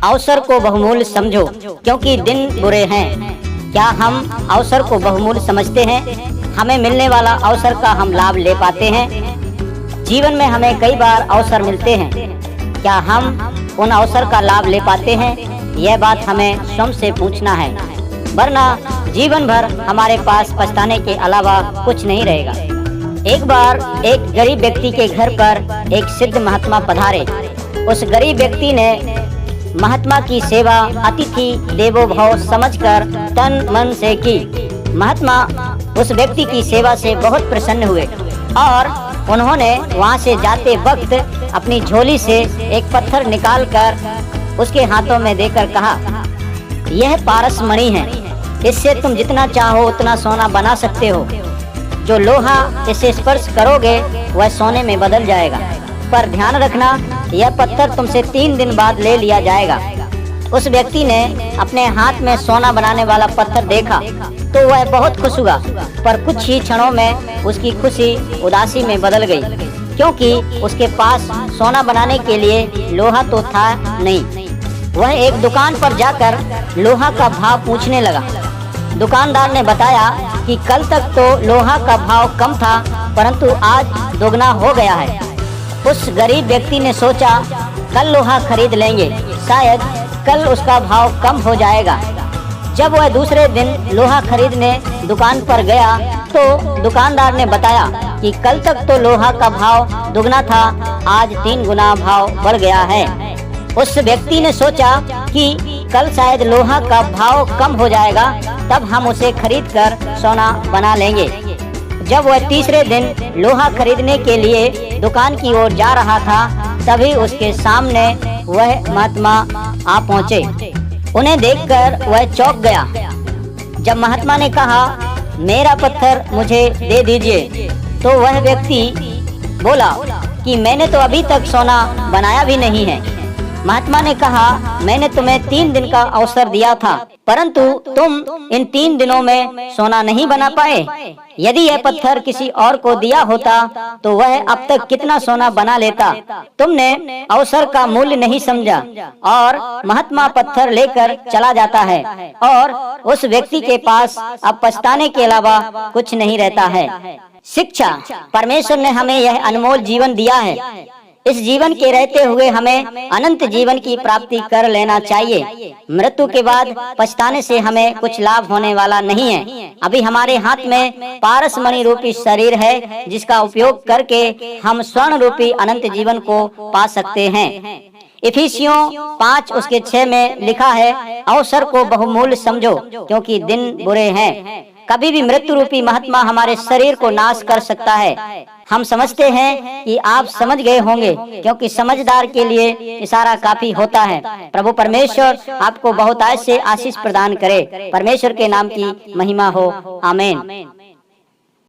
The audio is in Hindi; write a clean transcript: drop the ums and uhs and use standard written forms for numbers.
अवसर को बहुमूल्य समझो क्योंकि दिन बुरे हैं। क्या हम अवसर को बहुमूल्य समझते हैं? हमें मिलने वाला अवसर का हम लाभ ले पाते हैं? जीवन में हमें कई बार अवसर मिलते हैं, क्या हम उन अवसर का लाभ ले पाते हैं? यह बात हमें स्वयं से पूछना है, वरना जीवन भर हमारे पास पछताने के अलावा कुछ नहीं रहेगा। एक बार एक गरीब व्यक्ति के घर पर एक सिद्ध महात्मा पधारे। उस गरीब व्यक्ति ने महात्मा की सेवा अतिथि देवो भव समझकर तन मन से की। महात्मा उस व्यक्ति की सेवा से बहुत प्रसन्न हुए और उन्होंने वहां से जाते वक्त अपनी झोली से एक पत्थर निकालकर उसके हाथों में देकर कहा, यह पारस मणि है, इससे तुम जितना चाहो उतना सोना बना सकते हो। जो लोहा इसे स्पर्श करोगे वह सोने में बदल जाएगा, पर ध्यान रखना यह पत्थर तुमसे 3 दिन बाद ले लिया जाएगा। उस व्यक्ति ने अपने हाथ में सोना बनाने वाला पत्थर देखा तो वह बहुत खुश हुआ, पर कुछ ही क्षणों में उसकी खुशी उदासी में बदल गई, क्योंकि उसके पास सोना बनाने के लिए लोहा तो था नहीं। वह एक दुकान पर जाकर लोहा का भाव पूछने लगा। दुकानदार ने बताया कि कल तक तो लोहा का भाव कम था, परंतु आज दोगुना हो गया है। उस गरीब व्यक्ति ने सोचा, कल लोहा खरीद लेंगे, शायद कल उसका भाव कम हो जाएगा। जब वह दूसरे दिन लोहा खरीदने दुकान पर गया तो दुकानदार ने बताया कि कल तक तो लोहा का भाव दुगना था, आज 3 गुना भाव बढ़ गया है। उस व्यक्ति ने सोचा कि कल शायद लोहा का भाव कम हो जाएगा, तब हम उसे खरीदकर सोना बना लेंगे। जब वह तीसरे दिन लोहा खरीदने के लिए दुकान की ओर जा रहा था, तभी उसके सामने वह महात्मा आ पहुँचे। उन्हें देखकर वह चौंक गया। जब महात्मा ने कहा, मेरा पत्थर मुझे दे दीजिए, तो वह व्यक्ति बोला कि मैंने तो अभी तक सोना बनाया भी नहीं है। महात्मा ने कहा, मैंने तुम्हें 3 दिन का अवसर दिया था, परंतु तुम इन 3 दिनों में सोना नहीं बना पाए। यदि यह पत्थर किसी और को दिया होता तो वह अब तक कितना सोना बना लेता। तुमने अवसर का मूल्य नहीं समझा और महात्मा पत्थर लेकर चला जाता है और उस व्यक्ति के पास अब पछताने के अलावा कुछ नहीं रहता है। शिक्षा, परमेश्वर ने हमें यह अनमोल जीवन दिया है। इस जीवन के रहते हुए हमें अनंत जीवन की प्राप्ति कर लेना चाहिए। मृत्यु के बाद पछताने से हमें कुछ लाभ होने वाला नहीं है। अभी हमारे हाथ में पारस मणि रूपी शरीर है, जिसका उपयोग करके हम स्वर्ण रूपी अनंत जीवन को पा सकते हैं। इफिसियों 5 उसके 6 में लिखा है, अवसर को बहुमूल्य समझो क्योंकि दिन बुरे हैं। कभी भी मृत्यु रूपी महात्मा हमारे शरीर को नाश कर सकता है। हम समझते हैं कि आप समझ गए होंगे, क्योंकि समझदार के लिए इशारा काफी होता है। प्रभु परमेश्वर आपको बहुतायत से आशीष प्रदान करे। परमेश्वर के नाम की महिमा हो। आमीन।